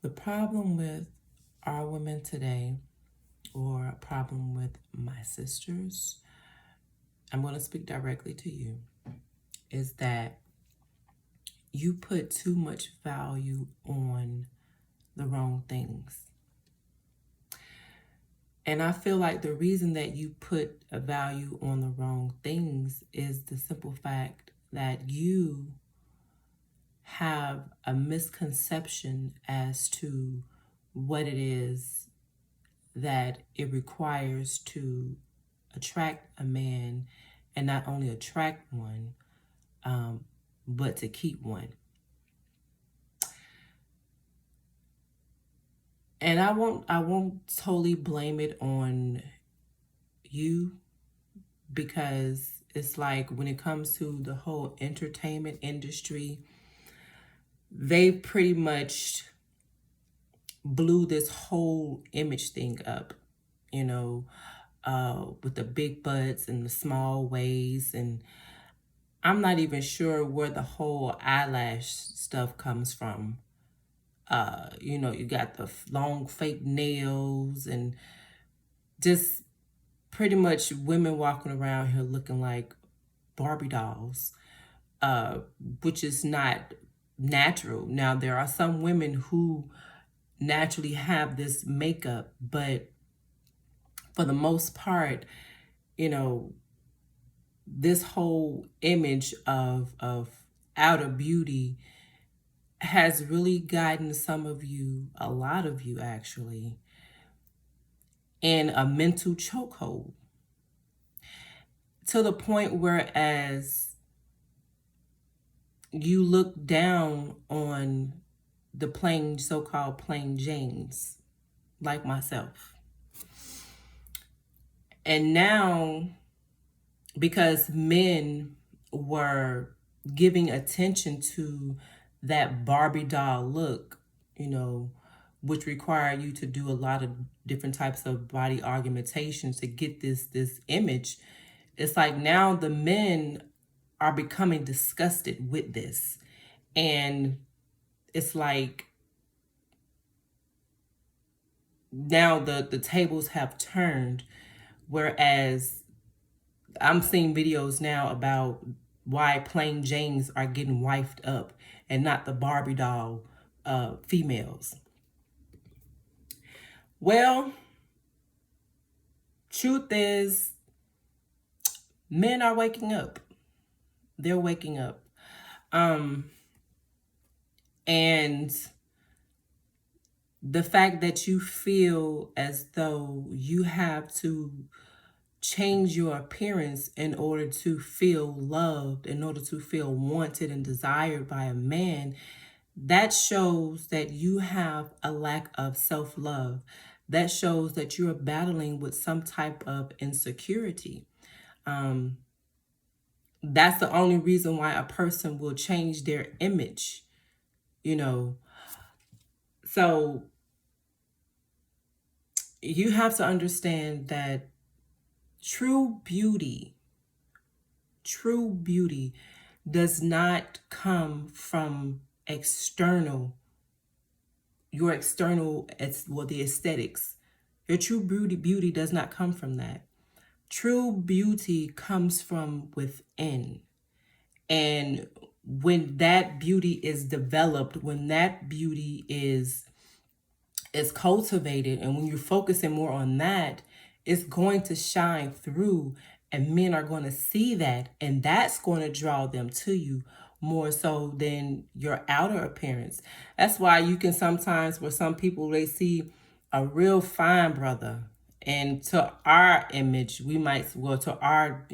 The problem with our women today, or a problem with my sisters, I'm going to speak directly to you, is that you put too much value on the wrong things. And I feel like the reason that you put a value on the wrong things is the simple fact that you have a misconception as to what it is that it requires to attract a man, and not only attract one, but to keep one. And I won't totally blame it on you, because it's like when it comes to the whole entertainment industry, they pretty much blew this whole image thing up, you know, with the big butts and the small waist. And I'm not even sure where the whole eyelash stuff comes from. You got the long fake nails and just pretty much women walking around here looking like Barbie dolls, uh, which is not natural. Now, there are some women who naturally have this makeup, but for the most part, you know, this whole image of outer beauty has really gotten some of you, a lot of you actually, in a mental chokehold, to the point where as you look down on the plain, so-called plain Janes like myself. And now, because men were giving attention to that Barbie doll look, which required you to do a lot of different types of body augmentations to get this image. It's like now the men are becoming disgusted with this. And it's like now the tables have turned, whereas I'm seeing videos now about why plain Janes are getting wifed up and not the Barbie doll females. Well, truth is, men are waking up. They're waking up. And the fact that you feel as though you have to change your appearance in order to feel loved, in order to feel wanted and desired by a man, that shows that you have a lack of self-love. That shows that you're battling with some type of insecurity. That's the only reason why a person will change their image, you know. So you have to understand that true beauty does not come from your external, the aesthetics. Your true beauty does not come from that. True beauty comes from within. And when that beauty is developed, when that beauty is cultivated, and when you're focusing more on that, it's going to shine through, and men are going to see that, and that's going to draw them to you more so than your outer appearance. That's why you can sometimes, where some people, they see a real fine brother, and to our image, we might, well, to our,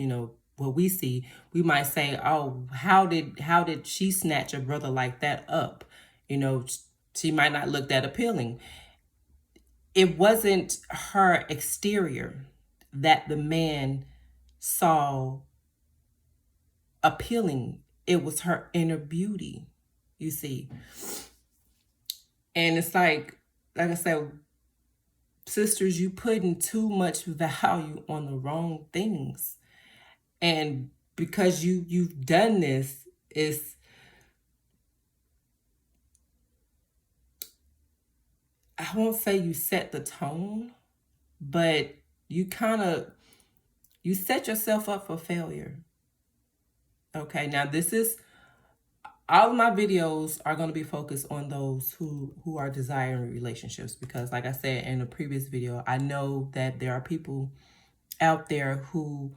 what we see, we might say, oh, how did she snatch a brother like that up? She might not look that appealing. It wasn't her exterior that the man saw appealing. It was her inner beauty, you see. And it's like I said, sisters, you putting too much value on the wrong things. And because you've done this, I won't say you set the tone, but you kind of you set yourself up for failure. Okay, now this is all of my videos are going to be focused on those who are desiring relationships, because like I said in a previous video, I know that there are people out there who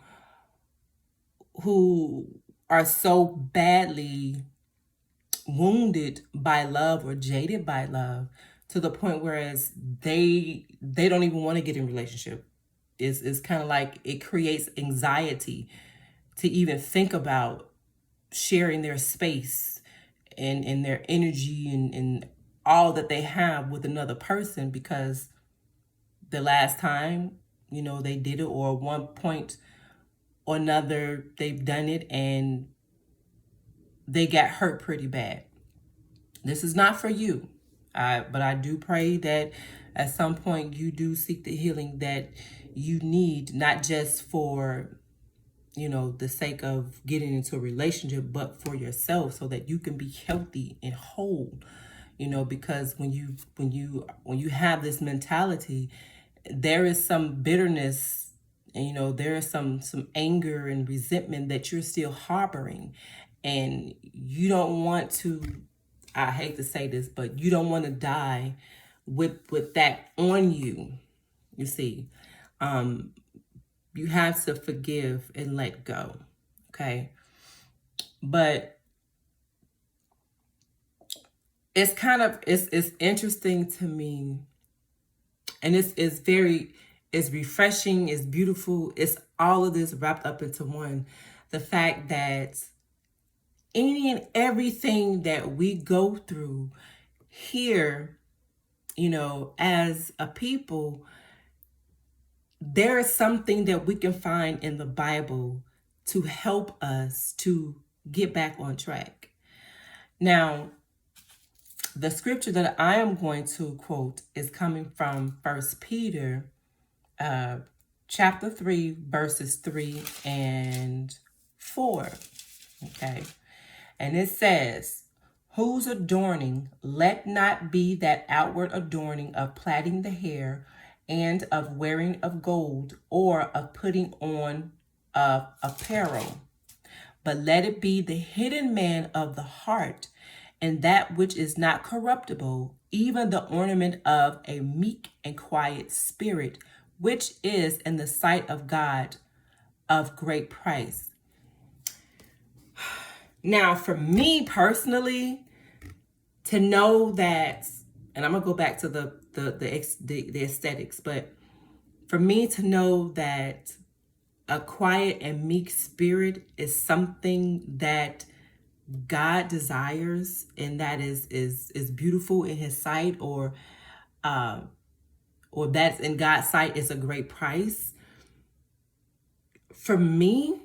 are so badly wounded by love or jaded by love to the point whereas they don't even want to get in relationship. It's kind of like it creates anxiety to even think about sharing their space and their energy and all that they have with another person, because the last time they did it, or one point or another they've done it and they got hurt pretty bad. This is not for you. But I do pray that at some point you do seek the healing that you need, not just for the sake of getting into a relationship, but for yourself, so that you can be healthy and whole. Because when you have this mentality, there is some bitterness, and there is some anger and resentment that you're still harboring, and you don't want to. I hate to say this, but you don't want to die with that on you. You see, you have to forgive and let go. Okay. But it's interesting to me, and it's refreshing, it's beautiful, it's all of this wrapped up into one. The fact that any and everything that we go through here, as a people, there is something that we can find in the Bible to help us to get back on track. Now, the scripture that I am going to quote is coming from 1 Peter chapter 3, verses 3 and 4. Okay. And it says, whose adorning let not be that outward adorning of plaiting the hair and of wearing of gold or of putting on of apparel, but let it be the hidden man of the heart, and that which is not corruptible, even the ornament of a meek and quiet spirit, which is in the sight of God of great price. Now, for me personally, to know that, and I'm gonna go back to the aesthetics, but for me to know that a quiet and meek spirit is something that God desires, and that is beautiful in His sight, or that's in God's sight is a great price. For me,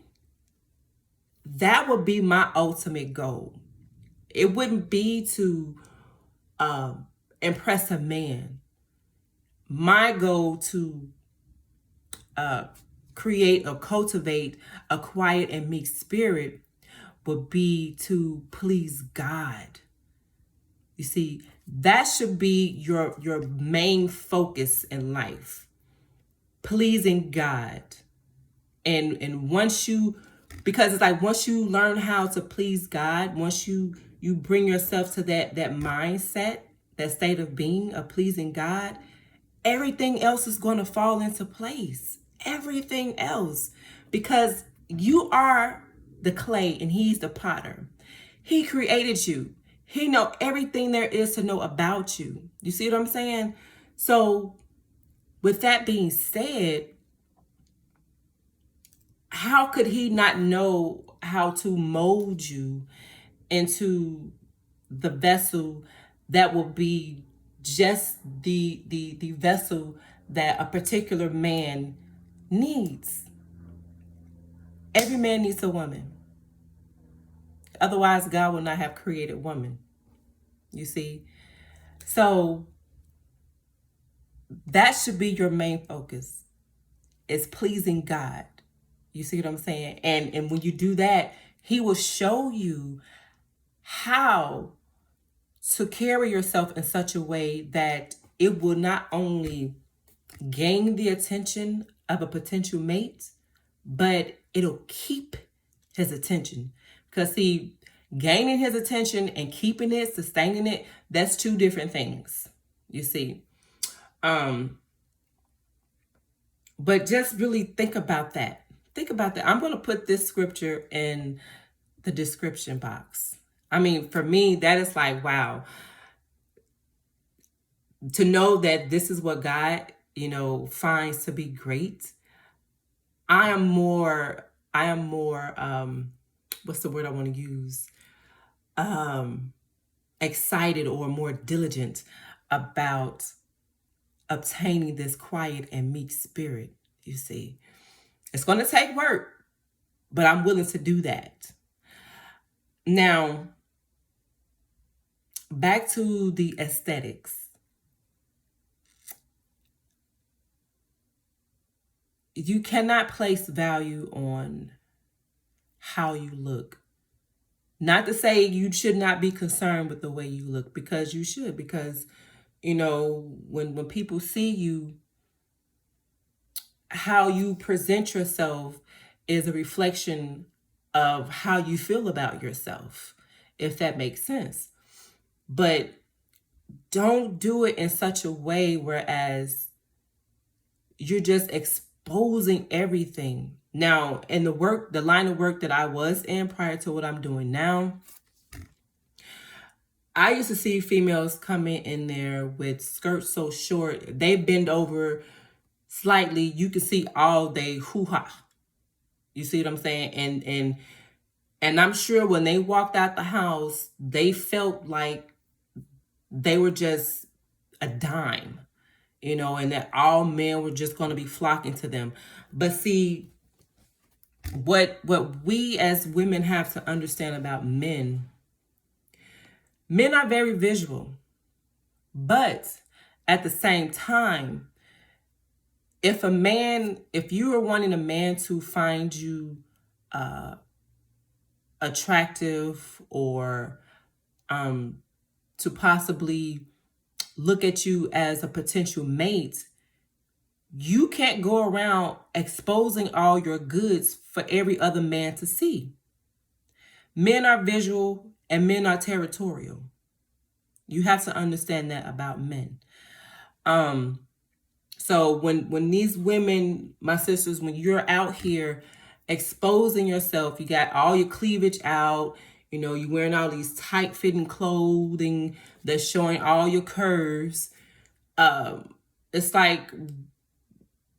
that would be my ultimate goal. It wouldn't be to impress a man. My goal to create or cultivate a quiet and meek spirit would be to please God. You see, that should be your main focus in life. Pleasing God. And once you, because it's like once you learn how to please God, once you bring yourself to that mindset, that state of being of pleasing God, everything else is going to fall into place. Everything else. Because you are the clay and He's the potter. He created you. He knows everything there is to know about you. You see what I'm saying? So with that being said, how could He not know how to mold you into the vessel that will be just the vessel that a particular man needs? Every man needs a woman. Otherwise, God would not have created woman. You see? So that should be your main focus, is pleasing God. You see what I'm saying? And when you do that, He will show you how to carry yourself in such a way that it will not only gain the attention of a potential mate, but it'll keep his attention. Because see, gaining his attention and keeping it, sustaining it, that's two different things. You see. But just really think about that. Think about that. I'm going to put this scripture in the description box. I mean, for me, that is like, wow. To know that this is what God, finds to be great. I am more, what's the word I want to use? Excited or more diligent about obtaining this quiet and meek spirit. You see, it's going to take work, but I'm willing to do that. Now, back to the aesthetics. You cannot place value on how you look. Not to say you should not be concerned with the way you look, because you should, because when people see you, how you present yourself is a reflection of how you feel about yourself, if that makes sense. But don't do it in such a way whereas you're just exposing everything. Now, in the line of work that I was in prior to what I'm doing now, I used to see females coming in there with skirts so short, they bend over slightly. You can see all day hoo-ha. You see what I'm saying? And I'm sure when they walked out the house, they felt like they were just a dime, and that all men were just going to be flocking to them. But see, what we as women have to understand about men are very visual. But at the same time, if you are wanting a man to find you attractive, or to possibly look at you as a potential mate, you can't go around exposing all your goods for every other man to see. Men are visual and men are territorial. You have to understand that about men. So when these women, my sisters, when you're out here exposing yourself, you got all your cleavage out, you're wearing all these tight fitting clothing that's showing all your curves. It's like,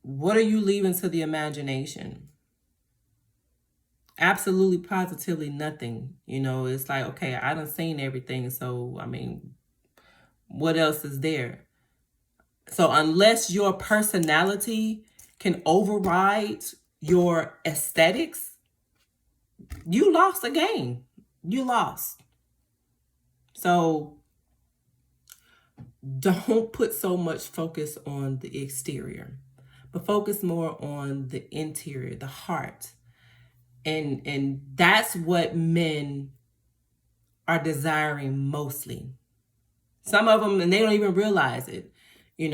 what are you leaving to the imagination? Absolutely, positively nothing. It's like, okay, I done seen everything. So, I mean, what else is there? So unless your personality can override your aesthetics, you lost the game. You lost. So don't put so much focus on the exterior, but focus more on the interior, the heart. And that's what men are desiring mostly. Some of them, and they don't even realize it, they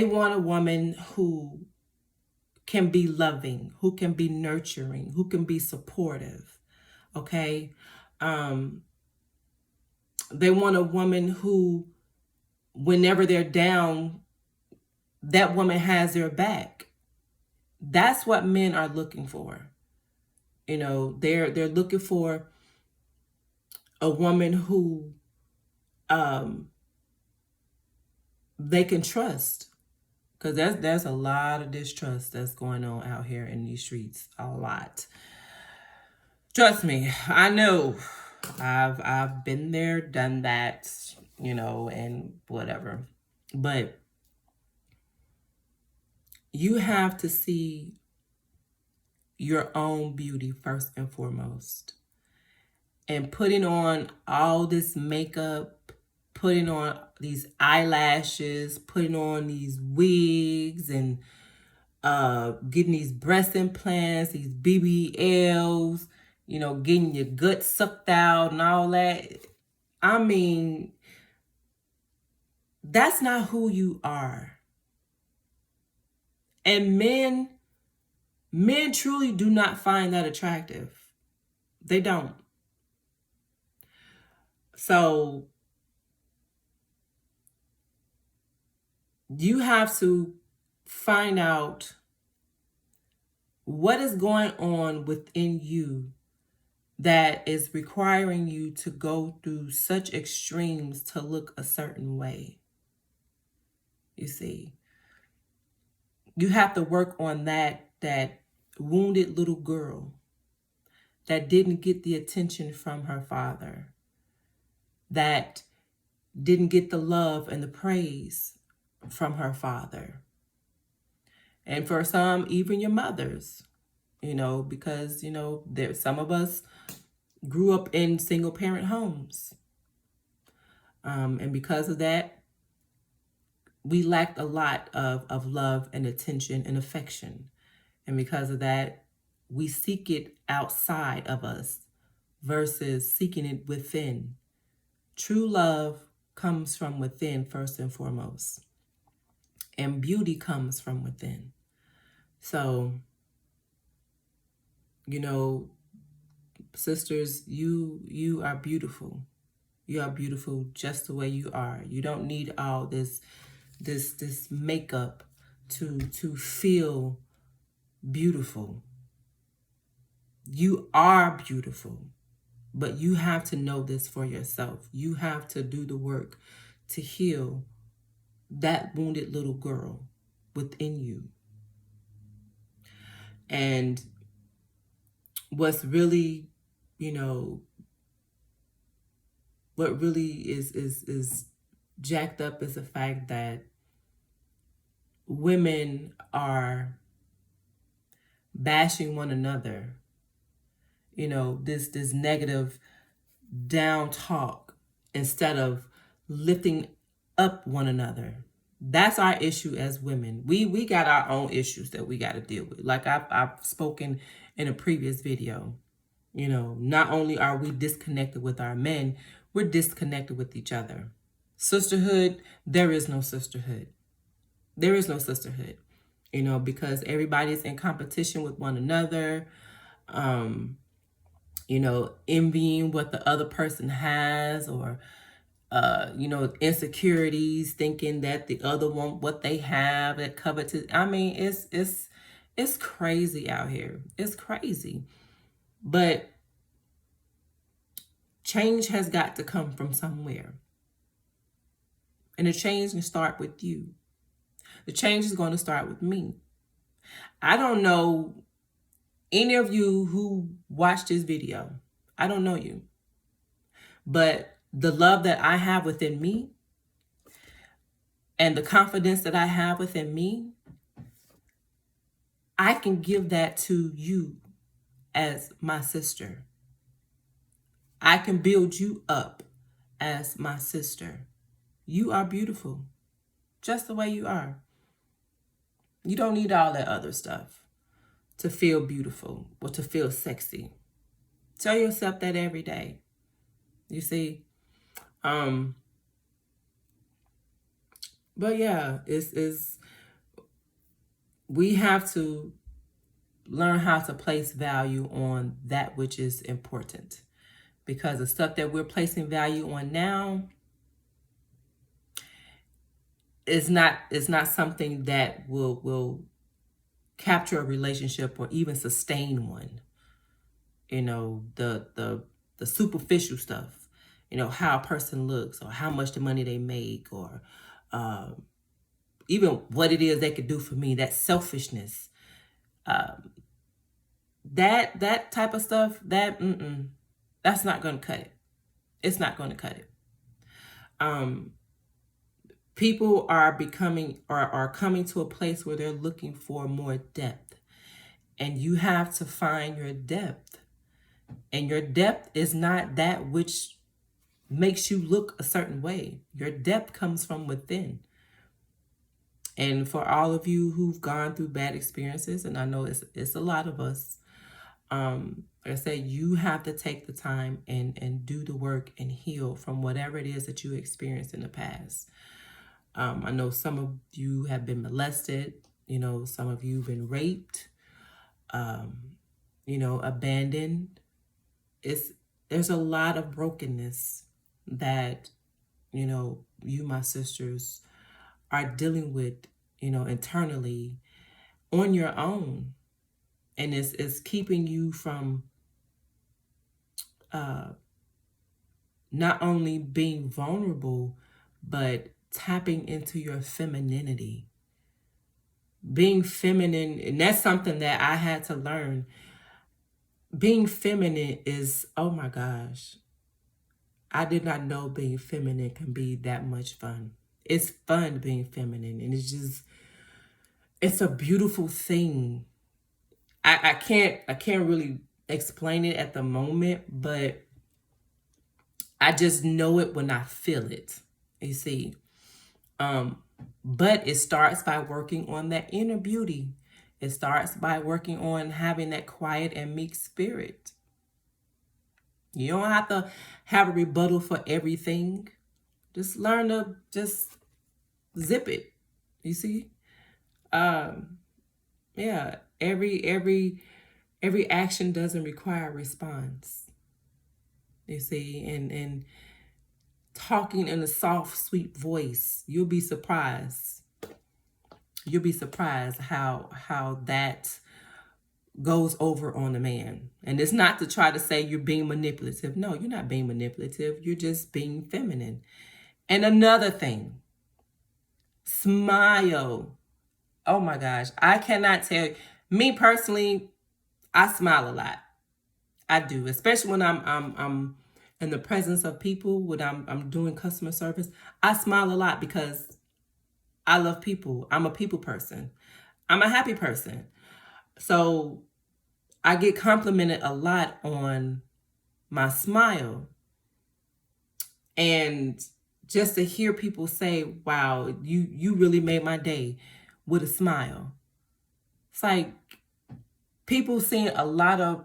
want a woman who can be loving, who can be nurturing, who can be supportive. Okay. They want a woman who, whenever they're down, that woman has their back. That's what men are looking for. They're looking for a woman who they can trust. Because there's a lot of distrust that's going on out here in these streets. A lot. Trust me, I know. I've been there, done that, and whatever. But you have to see your own beauty first and foremost. And putting on all this makeup, putting on these eyelashes, putting on these wigs, and getting these breast implants, these BBLs, getting your gut sucked out and all that. I mean, That's not who you are. And men truly do not find that attractive. They don't. So you have to find out what is going on within you that is requiring you to go through such extremes to look a certain way. You see, you have to work on that wounded little girl that didn't get the attention from her father, that didn't get the love and the praise from her father. And for some, even your mothers, because, some of us grew up in single parent homes. And because of that, we lacked a lot of love and attention and affection. And because of that, we seek it outside of us versus seeking it within. True love comes from within first and foremost. And beauty comes from within. So, sisters, you are beautiful. You are beautiful just the way you are. You don't need all this makeup to feel beautiful. You are beautiful, but you have to know this for yourself. You have to do the work to heal that wounded little girl within you. And what's really, what really is jacked up is the fact that women are bashing one another. This negative down talk instead of lifting up one another. That's our issue as women. We got our own issues that we got to deal with. Like I've spoken in a previous video. Not only are we disconnected with our men, we're disconnected with each other. Sisterhood, there is no sisterhood. There is no sisterhood, because everybody's in competition with one another, envying what the other person has, or, insecurities, thinking that the other want what they have, that covetous. I mean, it's crazy out here. It's crazy. But change has got to come from somewhere. And the change can start with you. The change is going to start with me. I don't know any of you who watched this video. I don't know you. But the love that I have within me and the confidence that I have within me, I can give that to you as my sister. I can build you up as my sister. You are beautiful, just the way you are. You don't need all that other stuff to feel beautiful or to feel sexy. Tell yourself that every day. You see? But yeah, we have to learn how to place value on that which is important. Because the stuff that we're placing value on now is not something that will capture a relationship or even sustain one. The superficial stuff, how a person looks or how much the money they make, or even what it is they could do for me, that selfishness, that type of stuff, that's not going to cut it. It's not going to cut it. People are coming to a place where they're looking for more depth, and you have to find your depth. And your depth is not that which makes you look a certain way. Your depth comes from within. And for all of you who've gone through bad experiences, and I know it's a lot of us, like I said, you have to take the time and do the work and heal from whatever it is that you experienced in the past. I know some of you have been molested. You know, some of you have been raped, abandoned. It's There's a lot of brokenness that, you, my sisters, are dealing with, internally on your own. And it's keeping you from uh, not only being vulnerable, but tapping into your femininity. Being feminine, and that's something that I had to learn. Being feminine is, oh my gosh, I did not know being feminine can be that much fun. It's fun being feminine, and it's a beautiful thing. I can't really explain it at the moment, but I just know it when I feel it. You see. But it starts by working on that inner beauty. It starts by working on having that quiet and meek spirit. You don't have to have a rebuttal for everything. Just learn to just zip it. You see? Um, yeah. Every action doesn't require a response. You see, and talking in a soft, sweet voice, you'll be surprised. You'll be surprised how that goes over on a man. And it's not to try to say you're being manipulative. No, you're not being manipulative. You're just being feminine. And another thing, smile. Oh my gosh, I cannot tell you. Me personally, I smile a lot. I do, especially when I'm in the presence of people, when I'm doing customer service. I smile a lot because I love people. I'm a people person. I'm a happy person. So I get complimented a lot on my smile. And just to hear people say, wow, you really made my day with a smile. It's like people seeing a lot of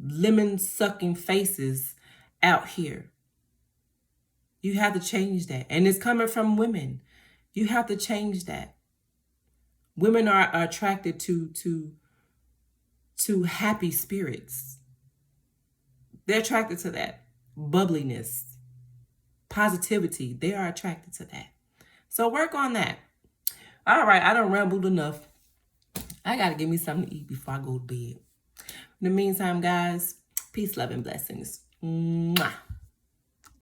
lemon sucking faces out here. You have to change that. And it's coming from women. You have to change that. Women are attracted to happy spirits. They're attracted to that. Bubbliness, positivity. They are attracted to that. So work on that. All right, I done rambled enough. I got to give me something to eat before I go to bed. In the meantime, guys, peace, love, and blessings. Mwah.